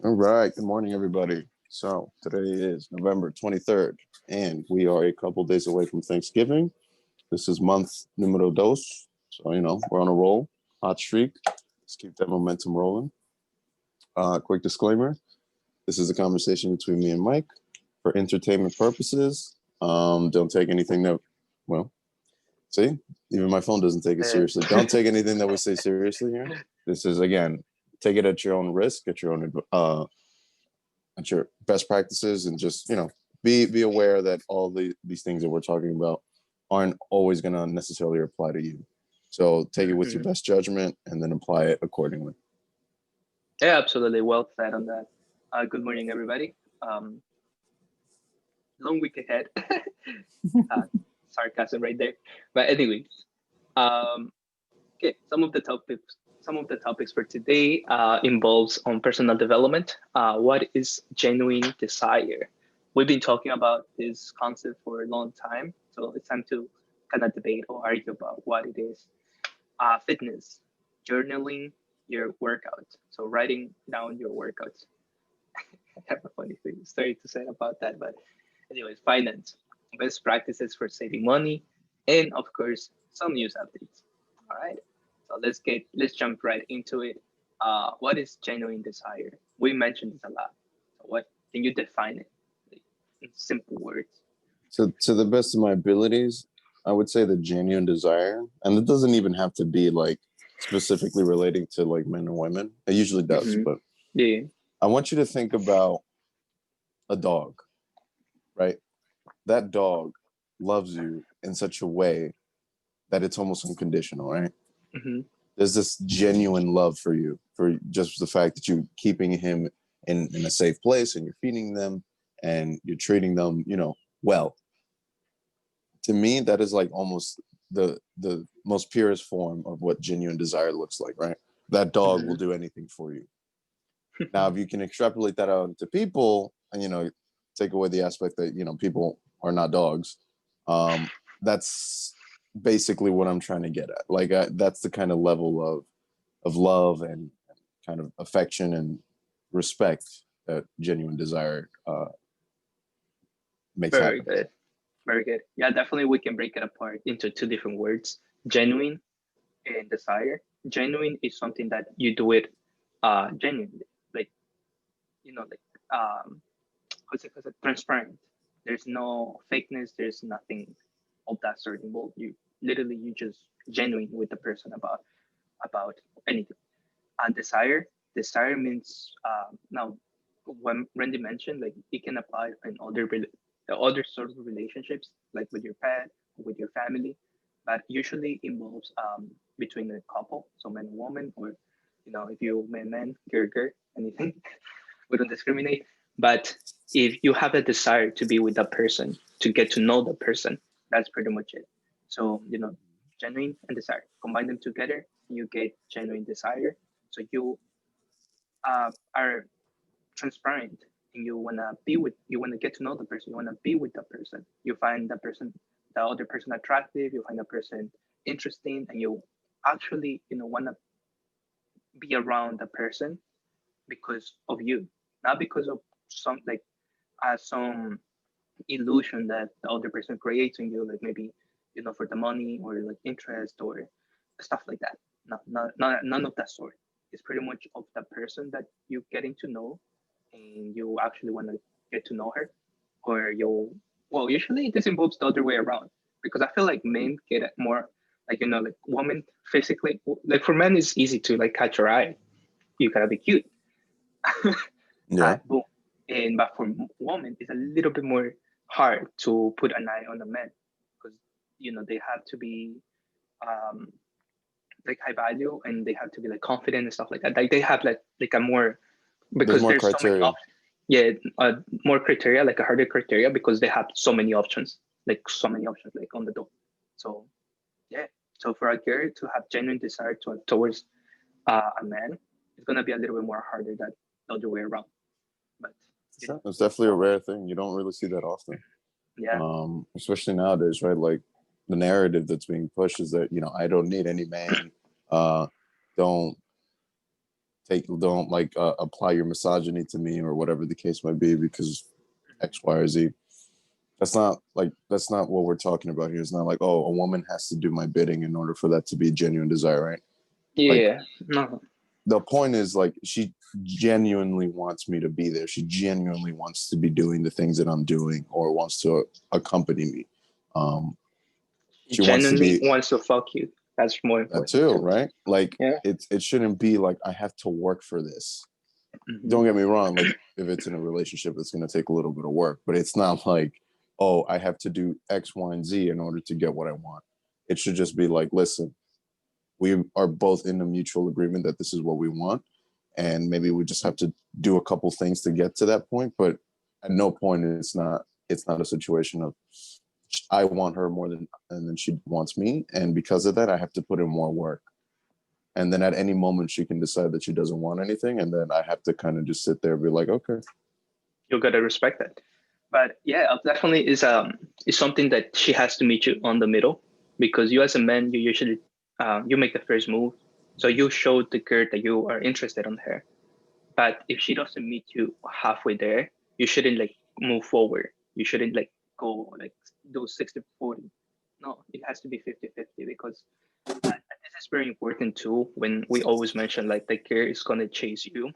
All right. Good morning, everybody. So today is November 23rd, and we are a couple days away from Thanksgiving. This is month numero dos. So, we're on a roll, hot streak. Let's keep that momentum rolling. Quick disclaimer. This is a conversation between me and Mike for entertainment purposes. Don't take anything that, well, see, even my phone doesn't take it seriously. Don't take anything that we say seriously here. This is, again, take it at your own risk, at your best practices, and just be aware that all these things that we're talking about aren't always going to necessarily apply to you. So take it with your Mhm. best judgment and then apply it accordingly. Yeah, absolutely. Well said on that. Good morning, everybody. Um, Long week ahead. uh, Sarcasm right there. But anyways, um, okay. Some of the topics for today involves on personal development. What is genuine desire? We've been talking about this concept for a long time, so it's time to kind of debate or argue about what it is. Fitness, journaling your workouts. So writing down your workouts. I have a funny story to say about that, but anyways, finance, best practices for saving money, and of course, some news updates. All right, so let's jump right into it. What is genuine desire? We mentioned this a lot. So what can you define it like, in simple words? So to the best of my abilities, I would say the genuine desire, and it doesn't even have to be like specifically relating to like men and women. It usually does, Mm-hmm. but Yeah. I want you to think about a dog, right? That dog loves you in such a way that it's almost unconditional, right? Mm-hmm. There's this genuine love for you, for just the fact that you're keeping him in a safe place and you're feeding them and you're treating them, well. To me, that is like almost the most purest form of what genuine desire looks like, right? That dog will Mm-hmm. do anything for you. Now, if you can extrapolate that out into people and, take away the aspect that, people are not dogs, that's basically what I'm trying to get at. Like, that's the kind of level of love and kind of affection and respect that genuine desire makes Very happen. good. Very good. Yeah, definitely we can break it apart into two different words: genuine and desire. Genuine is something that you do it genuinely, like like what's it, transparent. There's no fakeness. There's nothing of that sort involved. You just genuine with the person about anything. And desire means now when Randy mentioned like it can apply in other sorts of relationships like with your pet, with your family, but usually involves between a couple, so man and woman, or if you man, girl, anything. We don't discriminate. But if you have a desire to be with that person, to get to know the person, that's pretty much it. So, genuine and desire, combine them together, you get genuine desire. So you are transparent and you want to get to know the person, you want to be with the person. You find the other person attractive, you find the person interesting, and you actually, want to be around the person because of you, not because of some illusion that the other person creates in you, like maybe for the money or like interest or stuff like that. None of that sort. It's pretty much of the person that you getting to know, and you actually want to get to know her, or you. Well, usually this involves the other way around because I feel like men get it more like like women physically. Like for men, it's easy to like catch your eye. You gotta be cute. Yeah. Boom. And but for women, it's a little bit more hard to put an eye on a man because they have to be um like high value and they have to be like confident and stuff like that. Like they have like a more There's because more there's so many criteria. options. Yeah, more criteria, like a harder criteria because they have so many options, like on the door. So yeah, so for a girl to have genuine desire towards a man, it's gonna be a little bit more harder than the other way around. But Sure. It's definitely a so rare thing. You don't really see that often. yeah. Especially nowadays, right? Like the narrative that's being pushed is that I don't need any man. Don't don't like apply your misogyny to me or whatever the case might be because X, Y, or Z. That's not what we're talking about here. It's not like, oh, a woman has to do my bidding in order for that to be genuine desire, right? Like, Yeah. No. the point is, like, she genuinely wants me to be there. She genuinely wants to be doing the things that I'm doing or wants to accompany me. She wants to Genuinely be wants to fuck you. That's more that important too, too. right? Like, Yeah. it shouldn't be like I have to work for this. Don't get me wrong, like if it's in a relationship, it's going to take a little bit of work, but it's not like, oh, I have to do X, Y, and Z in order to get what I want. It should just be like, listen, we are both in a mutual agreement that this is what we want, and maybe we just have to do a couple things to get to that point. But at no point it's not a situation of I want her more than and then she wants me, and because of that, I have to put in more work. And then at any moment she can decide that she doesn't want anything, and then I have to kind of just sit there and be like, okay. You gotta respect that. But yeah, definitely is something that she has to meet you on the middle, because you as a man, you usually you make the first move, so you show the girl that you are interested on her. But if she doesn't meet you halfway there, you shouldn't like move forward. You shouldn't like go like do 60-40. No, it has to be 50-50, because this is very important too when we always mention like the girl is gonna chase you,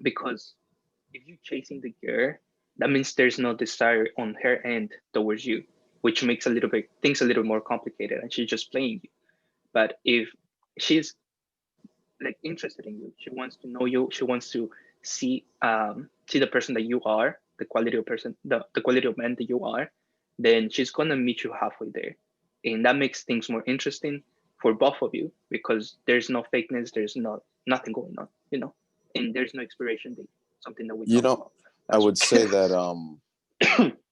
because if you're chasing the girl, that means there's no desire on her end towards you, which makes a little bit things a little more complicated, and she's just playing you. But if she's like interested in you, she wants to know you, she wants to see the person that you are, the quality of person, the quality of man that you are, then she's gonna meet you halfway there, and that makes things more interesting for both of you, because there's no fakeness, there's nothing going on, and there's no expiration date, something that we You talked know, about I last would week. say that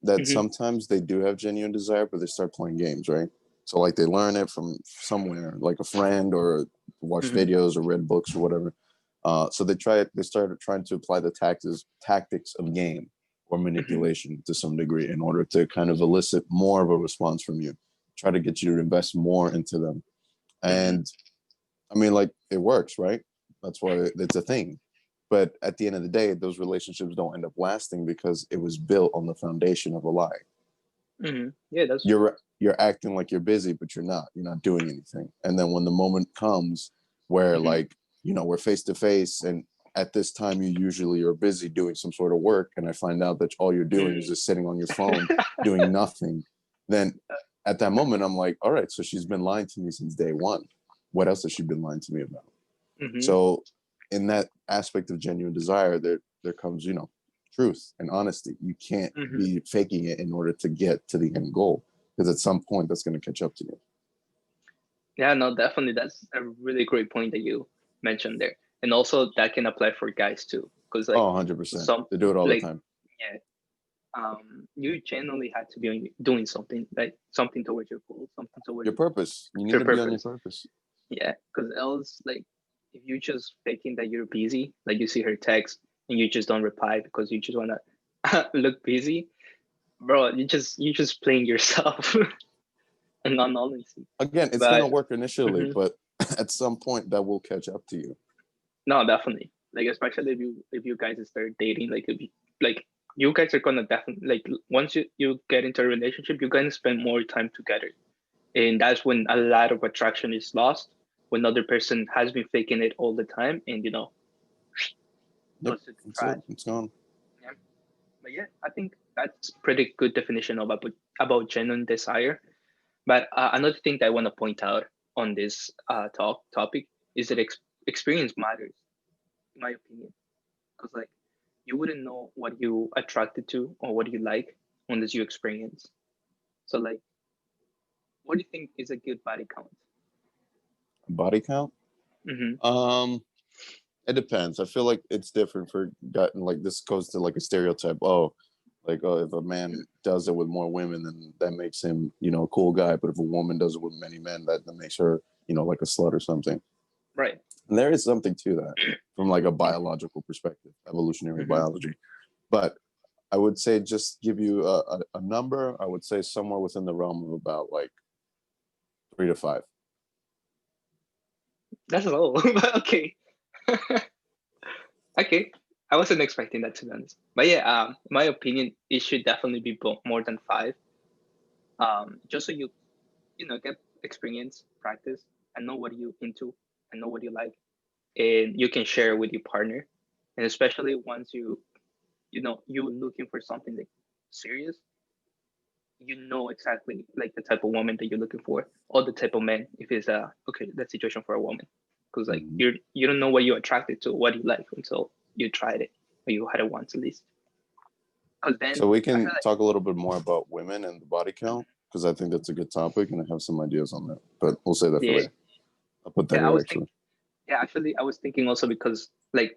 that Mhm, sometimes they do have genuine desire, but they start playing games, right? So like they learn it from somewhere, like a friend or watch mhm, videos or read books or whatever. So they started trying to apply the tactics of game or mhm, manipulation to some degree in order to kind of elicit more of a response from you, try to get you to invest more into them. mhm. And I mean, like it works, right? That's why it's a thing. But at the end of the day, those relationships don't end up lasting because it was built on the foundation of a lie. Yeah, that's true. You're acting like you're busy, but you're not. You're not doing anything. And then when the moment comes where Mhm, like, we're face to face and at this time you usually are busy doing some sort of work and I find out that all you're doing is mm. just sitting on your phone doing nothing, then at that moment I'm like, all right, so she's been lying to me since day one. What else has she been lying to me about? Mhm, So in that aspect of genuine desire, there comes, truth and honesty. You can't mhm. be faking it in order to get to the end goal because at some point that's going to catch up to you. Yeah, no, definitely. That's a really great point that you mentioned there. And also that can apply for guys too. Because like Oh, 100%. some They do it all the like time. yeah, you genuinely had to be doing something, like something towards your goal, something towards Your purpose. You need your to be on your purpose. purpose. Yeah. Because else like if you just faking that you're busy, like you see her text and you just don't reply because you just wanna look busy, bro, you just playing yourself and not honesty. Again, it's going But to work initially, mhm. but at some point that will catch up to you. No, definitely. Like especially if you guys start dating, like if you like you guys are gonna definitely like once you get into a relationship, you're gonna spend more time together. And that's when a lot of attraction is lost, when the other person has been faking it all the time and Yep, goes to the that's it. trash. It's gone. Yeah. But yeah, I think that's pretty good definition of about genuine desire. But another thing that I want to point out on this topic is that experience matters, in my opinion, because like you wouldn't know what you attracted to or what you like unless you experience. So like, what do you think is a good body count? Body count? Mm-hmm. Um, it depends. I feel like it's different for gut and like this goes to like a stereotype. Oh, like if a man does it with more women, then that makes him, a cool guy. But if a woman does it with many men, that makes her, like a slut or something. Right. And there is something to that from like a biological perspective, evolutionary Mm-hmm. biology. But I would say just give you a number. I would say somewhere within the realm of about like 3 to 5. That's low, but okay. Okay, I wasn't expecting that, to be honest. But yeah, my opinion, it should definitely be more than five. Just so you get experience, practice, and know what you into, and know what you like, and you can share with your partner. And especially once you're looking for something like serious, you know exactly like the type of woman that you're looking for, or the type of man, if it's that situation for a woman, because like Mhm. you don't know what you're attracted to, what you like, until you tried it, or you had it once at least. Because then So we I feel can talk a little bit more about women and the body count because I think that's a good topic and I have some ideas on that. But we'll say that for yeah, later. I'll put that yeah, I here was thinking, actually. yeah, actually I was thinking also, because like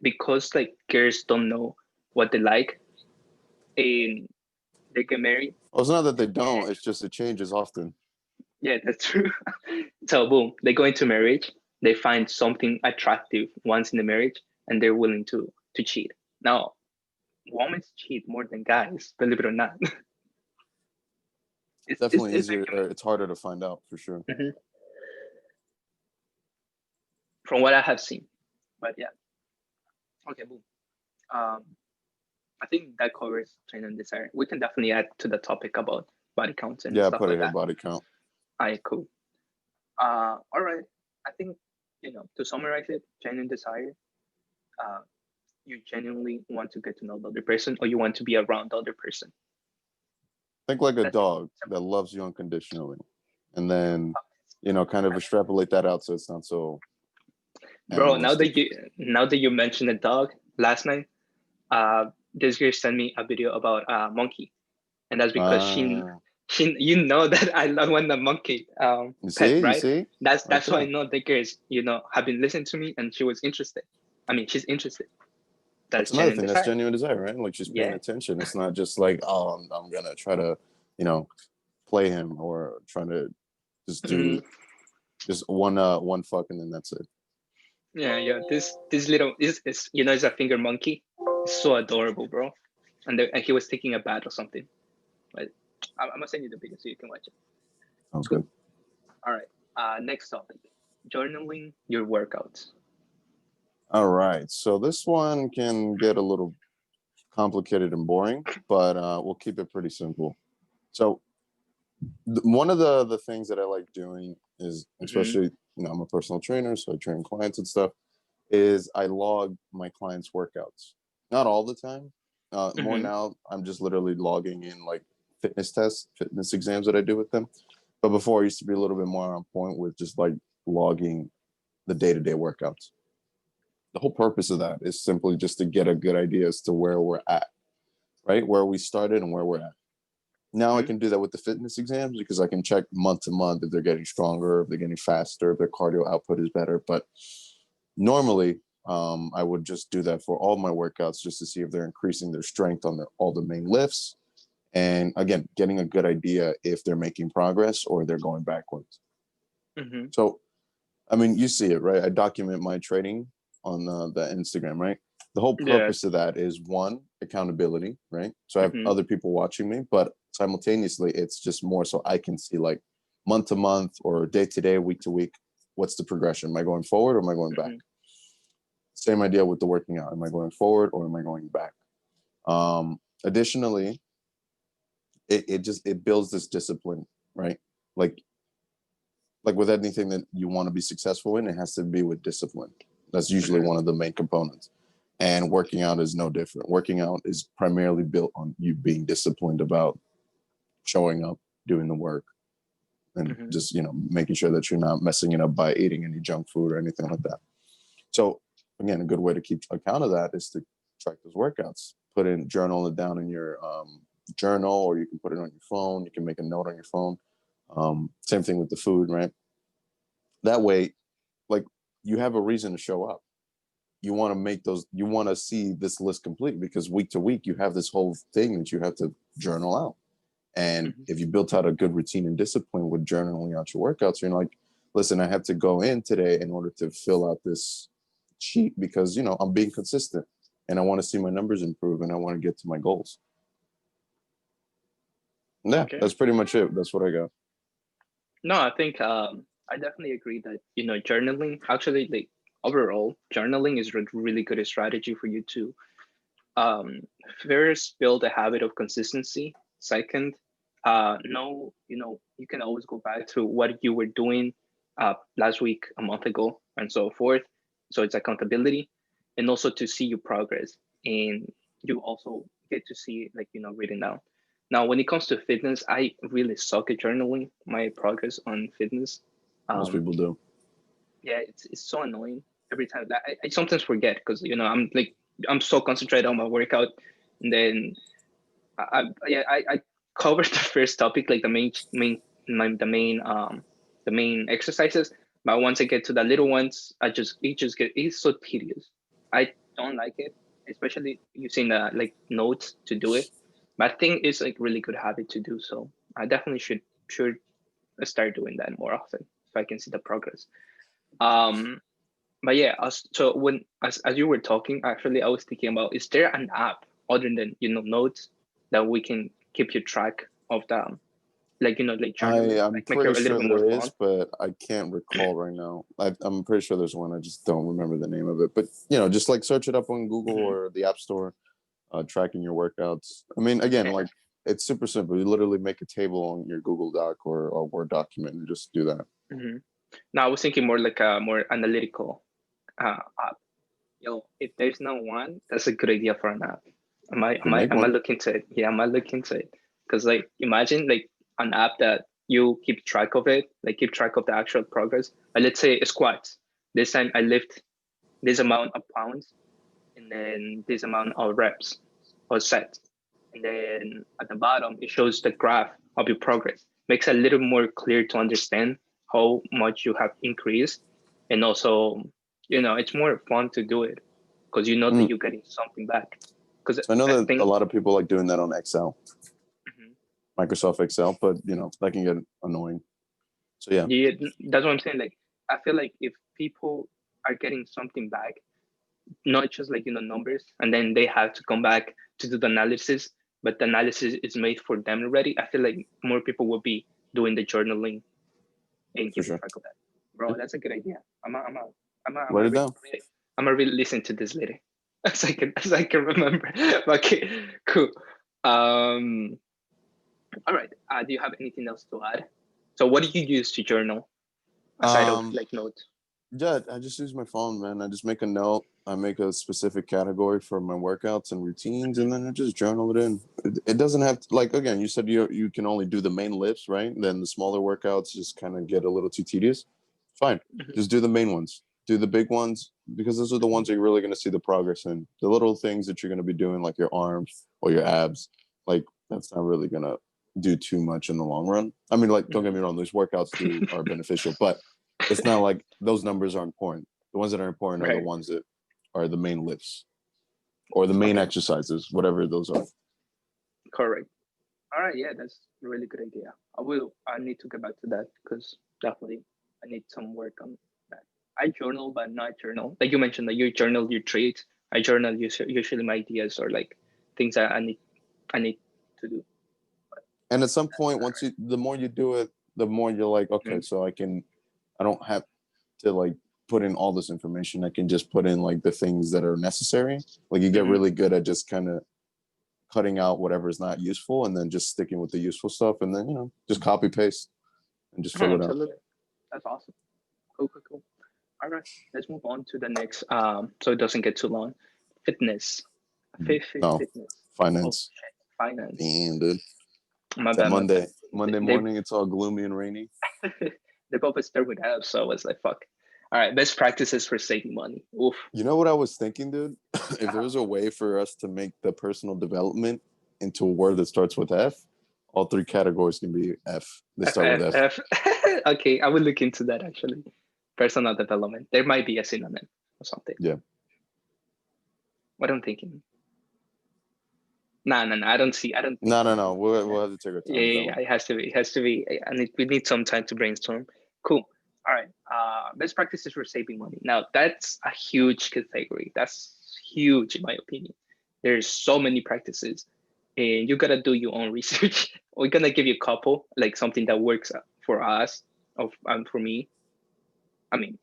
girls don't know what they like, and they get married. Well, it's not that they don't. And It's just it changes often. yeah, that's true. So boom, they go into marriage, they find something attractive once in the marriage, and they're willing to cheat. Now, women cheat more than guys, believe it or not. Definitely It's easier. making Or it's harder to find out for sure. me, from what I have seen. But yeah, okay, boom. Um, I think that covers train and desire. We can definitely add to the topic about body counts and Yeah, I stuff put it like here. that. Body count. I cool. All right. I think to summarize it, genuine desire. Uh, you genuinely want to get to know the other person, or you want to be around the other person. Think like a That's it. dog that loves you unconditionally, and then kind of Uh, extrapolate that out so it's not so Bro, animalistic. now that you mentioned a dog, last night, this girl sent me a video about a monkey, and that's because Ah, she that I love when the monkey you pet, see, you right? see, right That's why I there. know the girls have been listening to me, and she was interested. I mean, she's interested. That's That's another genuine thing. That's desire. genuine desire, right? Like she's paying Yeah. attention. It's not just like, oh, I'm gonna try to, you know, play him or trying to just Mm, do just one fuck and then that's it. yeah, yeah. This little is it's a finger monkey. It's so adorable, bro. And he was taking a bath or something. But I'm gonna send you the video so you can watch it. Sounds Cool. good. All right. Next topic: journaling your workouts. All right. So this one can get a little complicated and boring, but we'll keep it pretty simple. So one of the things that I like doing is, Mm-hmm. especially I'm a personal trainer, so I train clients and stuff. Is I log my clients' workouts. Not all the time. More Mm-hmm. now, I'm just literally logging in like fitness tests, fitness exams that I do with them. But before, I used to be a little bit more on point with just like logging the day-to-day workouts. The whole purpose of that is simply just to get a good idea as to where we're at, right? Where we started and where we're at. Now I Mm-hmm. can do that with the fitness exams because I can check month to month if they're getting stronger, if they're getting faster, if their cardio output is better. But normally, I would just do that for all my workouts just to see if they're increasing their strength on all the main lifts. And again, getting a good idea if they're making progress or they're going backwards. Mm-hmm. So, I mean, you see it, right? I document my training on the Instagram, right? The whole Yeah. purpose of that is one, accountability, right? So I have Mm-hmm. other people watching me, but simultaneously, it's just more so I can see like month to month or day to day, week to week, what's the progression? Am I going forward or am I going back? Mm-hmm. Same idea with the working out. Am I going forward or am I going back? Additionally, it builds this discipline, right? Like like with anything that you want to be successful in, it has to be with discipline. That's usually Mm-hmm. one of the main components. And working out is no different. Working out is primarily built on you being disciplined about showing up, doing the work, and Mm-hmm. just making sure that you're not messing it up by eating any junk food or anything like that. So again, a good way to keep account of that is to track those workouts. Journal it down in your journal, or you can put it on your phone. You can make a note on your phone. Same thing with the food, right? That way, like you have a reason to show up. You want to make those. You want to see this list complete because week to week you have this whole thing that you have to journal out. And Mm-hmm. if you built out a good routine and discipline with journaling out your workouts, you're like, listen, I have to go in today in order to fill out this sheet because I'm being consistent and I want to see my numbers improve and I want to get to my goals. Yeah, Okay. that's pretty much it. That's what I got. No, I think I definitely agree that journaling actually, like, overall, journaling is a really good strategy for you to um, first build a habit of consistency. Second, know you can always go back to what you were doing last week, a month ago, and so forth. So it's accountability, and also to see your progress, and you also get to see like written down. Now, when it comes to fitness, I really suck at journaling my progress on fitness. Most Um, people do. yeah, it's so annoying every time. I sometimes forget because I'm so concentrated on my workout, and then I covered the first topic, like the main exercises. But once I get to the little ones, it's so tedious. I don't like it, especially using like notes to do it. But I think it's like really good habit to do so. I definitely should start doing that more often so I can see the progress. Um, but yeah, so when as you were talking, actually, I was thinking about, is there an app other than notes that we can keep you track of the like journaling, I'm like make it pretty a little sure bit more there fun? is, but I can't recall right now. I'm pretty sure there's one. I just don't remember the name of it. But just like search it up on Google Mhm. or the App Store, tracking your workouts. I mean, again, Yeah. like it's super simple. You literally make a table on your Google Doc or a Word document and just do that. hmm Now I was thinking more like a more analytical app. Yo, if there's no one, that's a good idea for an app. Could make Am I one. looking to it? Yeah, am I looking to it? Because like imagine like an app that you keep track of it, like keep track of the actual progress. Let's say squats. This time I lift this amount of pounds, and then this amount of reps or sets. And then at the bottom, it shows the graph of your progress. Makes it a little more clear to understand how much you have increased. And also, it's more fun to do it because you know that Mm. you're getting something back. Because So I know I that a think, lot of people like doing that on Excel, mhm, Microsoft Excel, but that can get annoying. So yeah, yeah, that's what I'm saying. Like, I feel like if people are getting something back, not just like numbers, and then they have to come back to do the analysis, but the analysis is made for them already. I feel like more people will be doing the journaling and for keeping sure. track of that. Bro, Yeah. that's a good idea. I'm Write a it down. I'm a really listen to this later as I can remember. Okay, cool. um all right, do you have anything else to add? So what do you use to journal aside of Um, like notes? Yeah, I just use my phone, man. I just make a note. I make a specific category for my workouts and routines, and then I just journal it in. It doesn't have to, like again, you said you can only do the main lifts, right? Then the smaller workouts just kind of get a little too tedious. Fine, Mhm, just do the main ones. Do the big ones because those are the mhm, ones that you're really going to see the progress in. The little things that you're going to be doing, like your arms or your abs, like that's not really going to do too much in the long run. I mean, like don't get mhm. me wrong, these workouts do are beneficial, but it's not like those numbers are important. The ones that are important are the Right. ones that are the main lifts or the main Okay. exercises, whatever those are. Correct. All right, yeah, that's a really good idea. I need to get back to that because definitely I need some work on that. I journal, but not journal. Like you mentioned, that you journal your traits. I journal usually my ideas or like things that I need to do. But And at some that's point, not once the more you do it, the more you're like, right. okay, so I don't have to like put in all this information. I can just put in like the things that are necessary. Like you get Mm-hmm. really good at just kind of cutting out whatever is not useful and then just sticking with the useful stuff. And then, just copy paste and just Oh, fill it out. absolutely. That's awesome. Cool, cool, cool. All right, let's move on to the next. So it doesn't get too long. Fitness, No, fitness. Oh finance. shit, finance. Damn, dude. My That bad, my bad. Monday They morning, it's all gloomy and rainy. they both start with F, so I was like, fuck. All right, best practices for saving money. Oof. You know what I was thinking, dude? If there Uh-huh. was a way for us to make the personal development into a word that starts with F, all three categories can be F. They F start with F F. F. Okay, I will look into that actually. Personal development. There might be a synonym or something. Yeah. What I'm thinking. No, no, no. I don't see. I don't think No, no, so. no. We'll have to take our Yeah, time with that yeah, one. yeah, it has to be. It has to be. We need some time to brainstorm. Cool. All right. Best practices for saving money. Now that's a huge category. That's huge in my opinion. There's so many practices, and you gotta do your own research. We're gonna give you a couple, like something that works for us, of for me. I mean,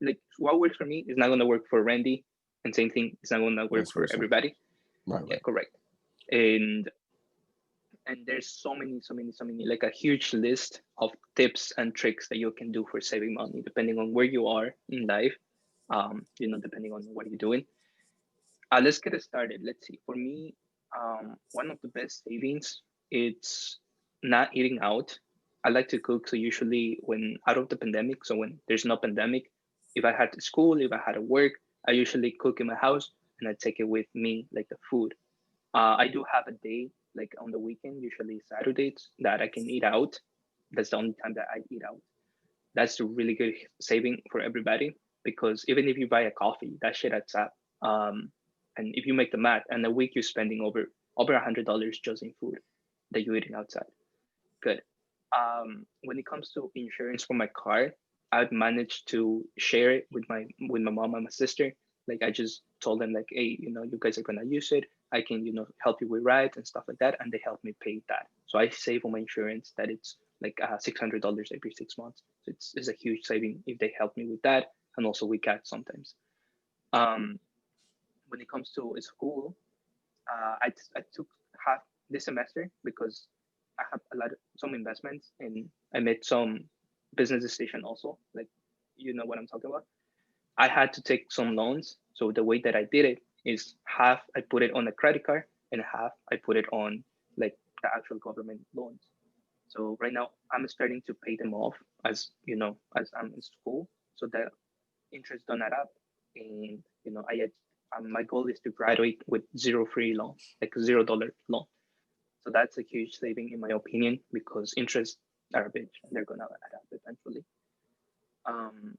like what works for me is not gonna work for Randy, and same thing, it's not gonna work Vice for versa. everybody. Right, Yeah, right. correct. And there's so many, like a huge list of tips and tricks that you can do for saving money, depending on where you are in life. Depending on what you're doing. Let's get it started. Let's see. For me, one of the best savings it's not eating out. I like to cook, so usually when out of the pandemic, so when there's no pandemic, if I had to school, if I had to work, I usually cook in my house and I take it with me, like the food. I do have a day, like on the weekend, usually Saturdays, that I can eat out. That's the only time that I eat out. That's a really good saving for everybody because even if you buy a coffee, that shit adds up. And if you make the math, and a week you're spending over $100 just in food that you're eating outside. Good. When it comes to insurance for my car, I've managed to share it with my mom and my sister. Like I just told them like, hey, you guys are gonna use it. I can, help you with rides and stuff like that, and they help me pay that. So I save on my insurance that it's like $600 every 6 months. So it's a huge saving if they help me with that, and also with gas sometimes. Um, when it comes to school, I took half this semester because I have some investments and I made some business decision also. Like, you know what I'm talking about. I had to take some loans. So the way that I did it is half I put it on a credit card and half I put it on like the actual government loans. So right now I'm starting to pay them off as I'm in school. So the interest don't add up, and my goal is to graduate with zero free loan, like $0 loan. So that's a huge saving in my opinion because interest are a bitch and they're gonna add up eventually. Um,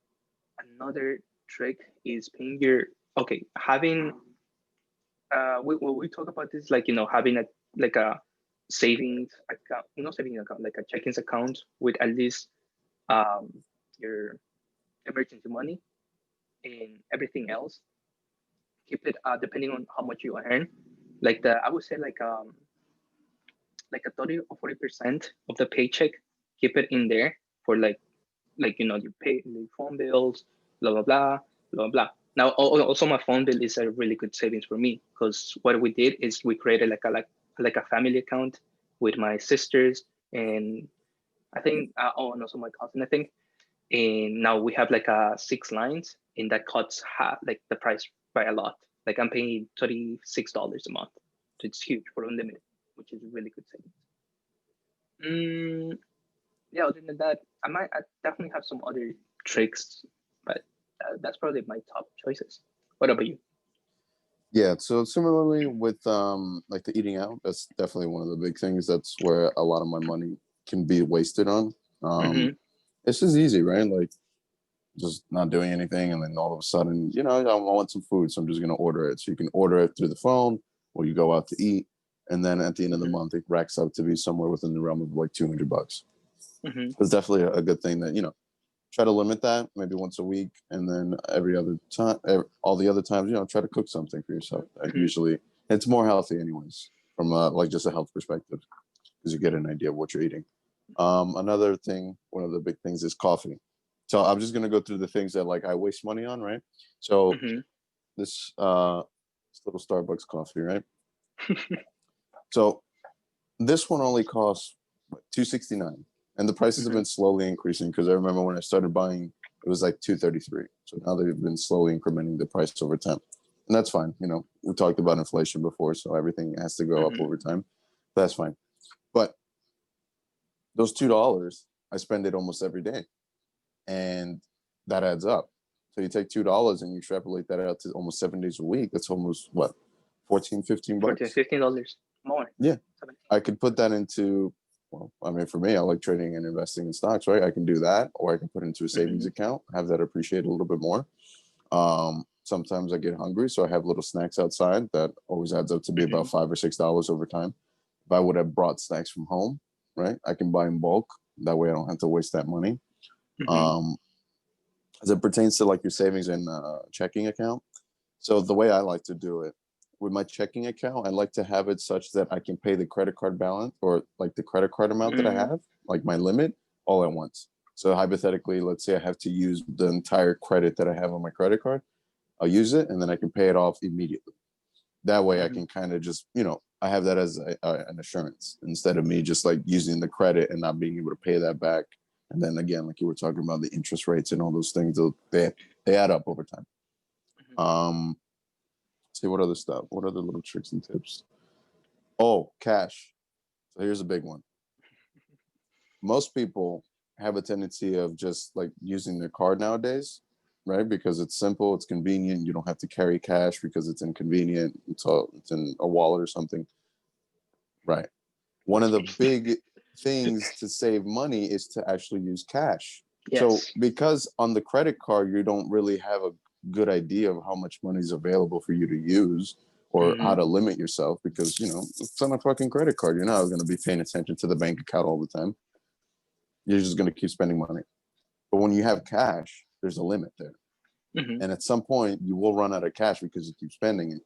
Another trick is paying your okay having we talk about this like having a savings account, not savings account, like a checkings account with at least um your emergency money and everything else. Keep it depending on how much you earn. Like I would say like a 30 or 40% of the paycheck. Keep it in there for you pay the phone bills, blah blah blah blah blah. Now also my phone bill is a really good savings for me because what we did is we created like a family account with my sisters and I think and also my cousin I think, and now we have like 6 lines and that cuts half like the price by a lot. Like I'm paying $36 a month, so it's huge for unlimited, which is a really good savings. Mm, yeah, other than that, I definitely have some other tricks, but that's probably my top choices. What about you? Yeah, so similarly with like the eating out, that's definitely one of the big things. That's where a lot of my money can be wasted on. Um, Mm-hmm. it's just easy, right? Like just not doing anything, and then all of a sudden, I want some food, so I'm just gonna order it. So you can order it through the phone, or you go out to eat, and then at the end of the Mm-hmm. month, it racks up to be somewhere within the realm of like $200. Mm-hmm. It's definitely a good thing that try to limit that maybe once a week, and then every other time, all the other times, try to cook something for yourself. Mm-hmm. Usually, it's more healthy, anyways, from like just a health perspective, because you get an idea of what you're eating. Another thing, one of the big things is coffee. So I'm just gonna go through the things that like I waste money on, right? So Mm-hmm. this little Starbucks coffee, right? So this one only costs $2.69, and the prices have Mm-hmm. been slowly increasing because I remember when I started buying, it was like $2.33. So now they've been slowly incrementing the price over time, and that's fine. We talked about inflation before, so everything has to go up Mm-hmm. over time. That's fine. But those $2, I spend it almost every day, and that adds up. So you take $2 and you extrapolate that out to almost 7 days a week. That's almost what, 14, 15 14, bucks? $15 more. Yeah. 17. I could put that into, well, I mean, for me, I like trading and investing in stocks, right? I can do that, or I can put it into a savings Mm-hmm. account, have that appreciate a little bit more. Sometimes I get hungry, so I have little snacks outside that always adds up to be Mm-hmm. about $5 or $6 over time. If I would have brought snacks from home, right, I can buy in bulk. That way I don't have to waste that money. Mm-hmm. Um, as it pertains to like your savings and checking account. So the way I like to do it with my checking account, I like to have it such that I can pay the credit card balance or like the credit card amount that I Mm-hmm. have, like my limit, all at once. So hypothetically, let's say I have to use the entire credit that I have on my credit card. I'll use it and then I can pay it off immediately. That way I can kind of just, I have that as an assurance instead of me just like using the credit and not being able to pay that back. And then again, like you were talking about the interest rates and all those things, they add up over time. See what other stuff, what other little tricks and tips? Oh, cash. So here's a big one. Most people have a tendency of just like using their card nowadays, right? Because it's simple, it's convenient. You don't have to carry cash because it's inconvenient. It's in a wallet or something, right? One of the big things to save money is to actually use cash. Yes. So because on the credit card, you don't really have a good idea of how much money is available for you to use or how to limit yourself because, it's on a fucking credit card. You're not going to be paying attention to the bank account all the time. You're just going to keep spending money. But when you have cash, there's a limit there. And at some point, you will run out of cash because you keep spending it.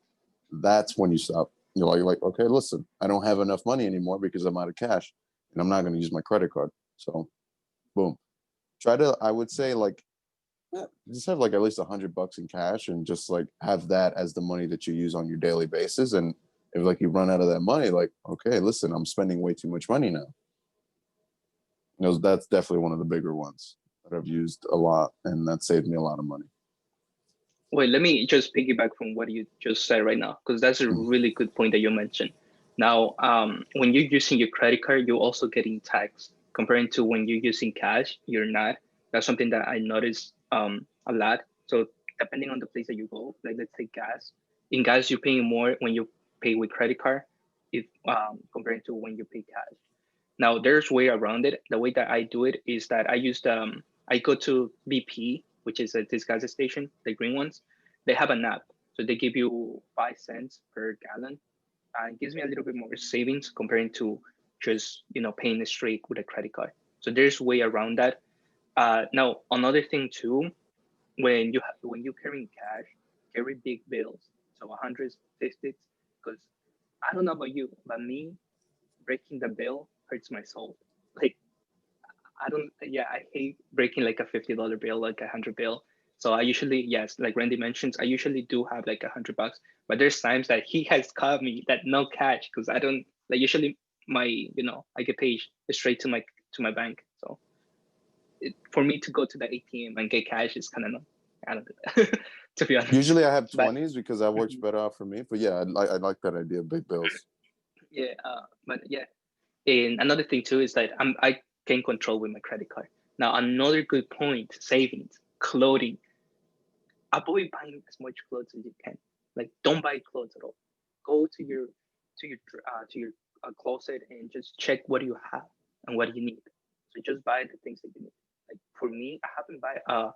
That's when you stop. You're like, okay, listen, I don't have enough money anymore because I'm out of cash and I'm not going to use my credit card. So, boom. I would say like, just have like at least $100 in cash and just like have that as the money that you use on your daily basis. And if like you run out of that money, like, okay, listen, I'm spending way too much money now. That's definitely one of the bigger ones that I've used a lot, and that saved me a lot of money. Wait, let me just piggyback from what you just said right now, because that's a really good point that you mentioned. Now, when you're using your credit card, you're also getting taxed comparing to when you're using cash, you're not. That's something that I noticed a lot. So depending on the place that you go, like let's say gas, in gas, you're paying more when you pay with credit card if comparing to when you pay cash. Now there's way around it. The way that I do it is that I go to BP, which is this gas station, the green ones. They have an app, so they give you 5 cents per gallon. It gives me a little bit more savings comparing to just paying straight with a credit card. So there's way around that. Now another thing too, when you carrying cash, carry big bills, so 150, because I don't know about you, but me breaking the bill hurts my soul. Like I hate breaking like a $50 bill, like $100 bill. So I usually, yes, like Randy mentions, I usually do have like $100, but there's times that he has caught me that no cash because I don't like usually I get paid straight to my bank. So for me to go to the ATM and get cash is kind of I don't do that to be honest. Usually I have 20s because that works better out for me. But yeah, I like that idea of big bills. Yeah, but yeah. And another thing too is that I can control with my credit card. Now another good point: savings, clothing. Avoid buying as much clothes as you can. Like don't buy clothes at all. Go to your closet and just check what you have and what you need. So just buy the things that you need. Like for me, I haven't buy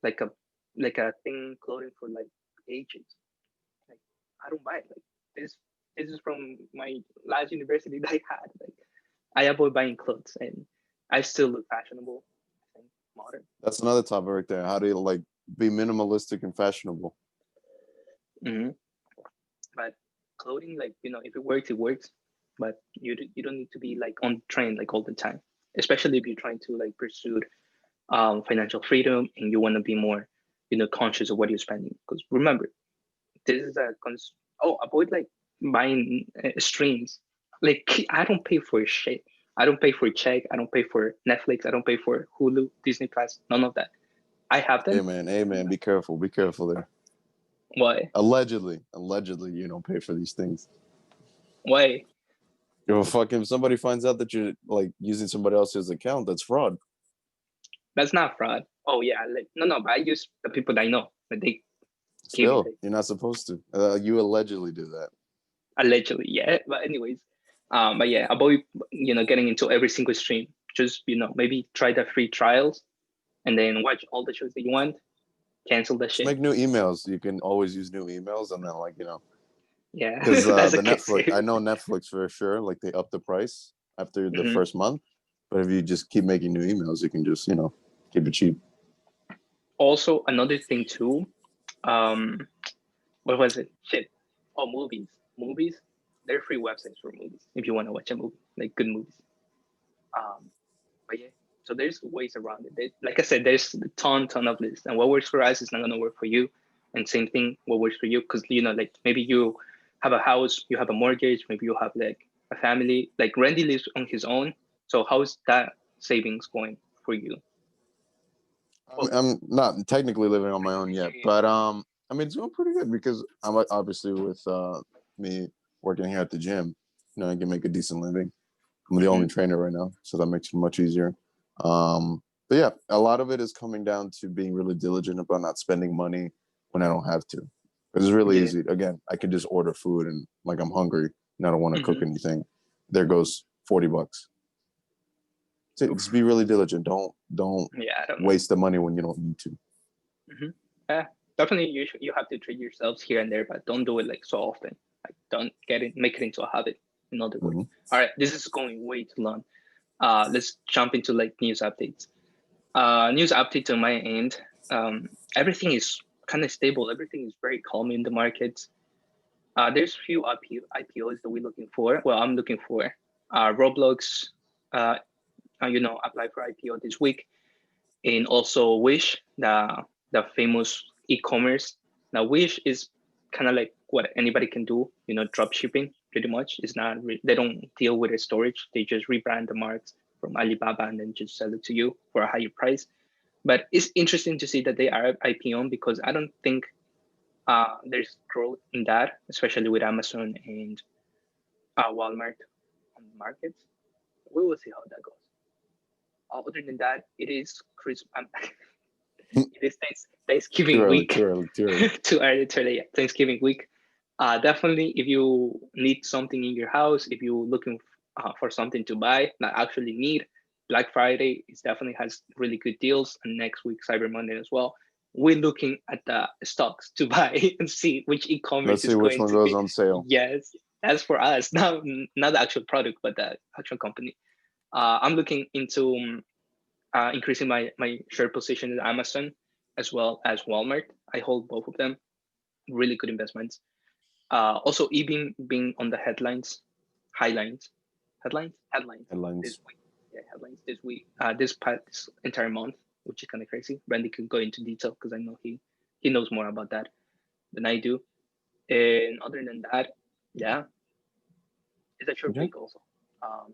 like a like a thing clothing for like ages. Like I don't buy it. Like this is from my last university that I had. Like I avoid buying clothes and I still look fashionable and modern. That's another topic right there. How do you like be minimalistic and fashionable? But clothing, like if it works, it works. But you don't need to be like on trend like all the time, especially if you're trying to like pursue financial freedom and you want to be more conscious of what you're spending. Because remember, this is avoid like buying streams. Like I don't pay for shit. I don't pay for check. I don't pay for Netflix. I don't pay for Hulu, Disney Plus. None of that. I have them. Amen. Be careful there. Why? Allegedly, you don't pay for these things. Why? If somebody finds out that you're like using somebody else's account, that's fraud. That's not fraud. Oh yeah, like no. But I use the people that I know. But they Still, you're not supposed to. You allegedly do that. Allegedly, yeah. But anyways, but yeah, avoid getting into every single stream. Just maybe try the free trials, and then watch all the shows that you want. Cancel the shit. Make new emails. You can always use new emails, and then Yeah, because the Netflix, I know Netflix for sure. Like they up the price after the first month, but if you just keep making new emails, you can just keep it cheap. Also, another thing too, what was it? Shit. Oh, movies. Movies. There are free websites for movies if you want to watch a movie, like good movies. But yeah, So there's ways around it. Like I said, there's a ton of lists, and what works for us is not gonna work for you. And same thing, what works for you, because like maybe you have a house, you have a mortgage, maybe you have like a family. Like Randy lives on his own. So how's that savings going for you? I'm not technically living on my own yet, but I mean it's going pretty good because I'm obviously with me working here at the gym, I can make a decent living. I'm the only trainer right now, so that makes it much easier. But yeah, a lot of it is coming down to being really diligent about not spending money when I don't have to. Because it's really easy. Again, I can just order food and like I'm hungry and I don't want to cook anything. There goes $40. Just be really diligent. Don't waste the money when you don't need to. Yeah, definitely. You have to treat yourselves here and there, but don't do it like so often. Like don't make it into a habit. In other words. All right, this is going way too long. Let's jump into like news updates. News updates on my end. Everything is kind of stable. Everything is very calm in the markets. There's few IPOs that we're looking for. Well, I'm looking for. Roblox, apply for IPO this week, and also Wish, the famous e-commerce. Now, Wish is kind of like what anybody can do. Drop shipping pretty much. It's not they don't deal with the storage. They just rebrand the marks from Alibaba and then just sell it to you for a higher price. But it's interesting to see that they are IPO because I don't think there's growth in that, especially with Amazon and Walmart on the markets. We will see how that goes. Other than that, it is Christmas. It is Thanksgiving week. Too early. Too early today. Thanksgiving week. Definitely, if you need something in your house, if you're looking for something to buy, not actually need, Black Friday is definitely has really good deals, and next week Cyber Monday as well. We're looking at the stocks to buy and see which e-commerce is which going one to goes be. on sale. Yes, that's for us. Not the actual product, but the actual company. I'm looking into increasing my share position in Amazon as well as Walmart. I hold both of them. Really good investments. Also, even being on the headlines this week. Yeah, headlines this week. This entire month, which is kind of crazy. Randy could go into detail because I know he knows more about that than I do. And other than that, yeah, it's a short week also.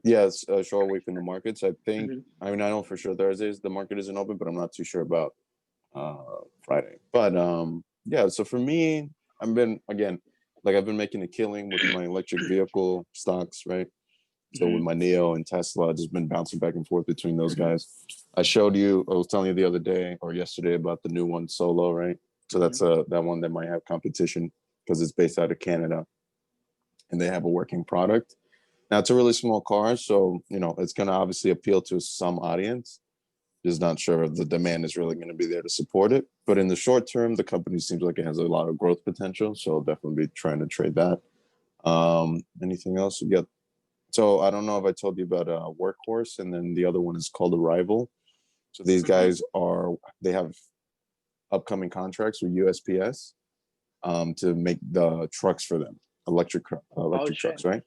Yes, a short week in the markets. I think. I mean, I know for sure Thursdays the market isn't open, but I'm not too sure about Friday. But yeah. So for me, I've been making a killing with my electric vehicle stocks, right? So with my Neo and Tesla, I've just been bouncing back and forth between those guys. I was telling you the other day or yesterday about the new one, Solo, right? So that's that one that might have competition because it's based out of Canada and they have a working product. Now it's a really small car, so it's going to obviously appeal to some audience. Just not sure if the demand is really going to be there to support it. But in the short term, the company seems like it has a lot of growth potential, so I'll definitely be trying to trade that. Anything else? So I don't know if I told you about Workhorse, and then the other one is called Arrival. So these guys they have upcoming contracts with USPS to make the trucks for them, electric trucks, right?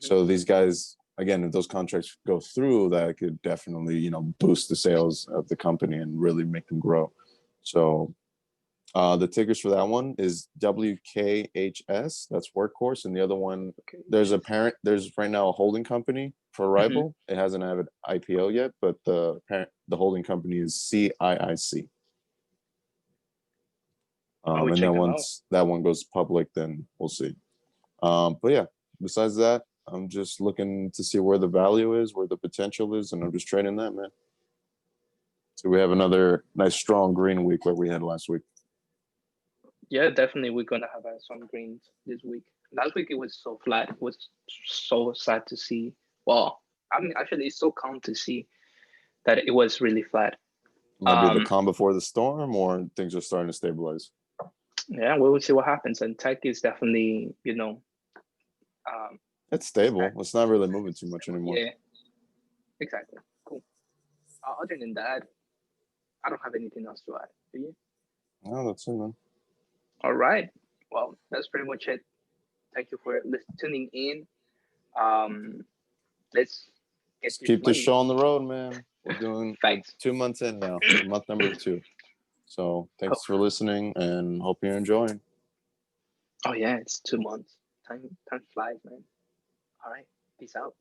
So these guys, again, if those contracts go through, that could definitely, boost the sales of the company and really make them grow. So the tickers for that one is WKHS, that's Workhorse, and the other one, there's right now a holding company for Arrival. It hasn't had an IPO yet, but the holding company is CIIC. And then once that one goes public, then we'll see. But yeah, besides that, I'm just looking to see where the value is, where the potential is, and I'm just trading that, man. So we have another nice strong green week like we had last week. Yeah, definitely. We're gonna have some greens this week. Last week it was so flat. It was so sad to see. Well, I mean, actually, it's so calm to see that it was really flat. Might be the calm before the storm, or things are starting to stabilize. Yeah, we will see what happens. And tech is definitely, it's stable. It's not really moving too much anymore. Yeah, exactly. Cool. Other than that, I don't have anything else to add. Do you? No, that's it, man. All right. Well, that's pretty much it. Thank you for tuning in. Let's keep this show on the road, man. we're doing Thanks. 2 months in now, month number 2. So thanks Oh. for listening and hope you're enjoying. Oh yeah, it's 2 months. Time flies, man. All right. Peace out.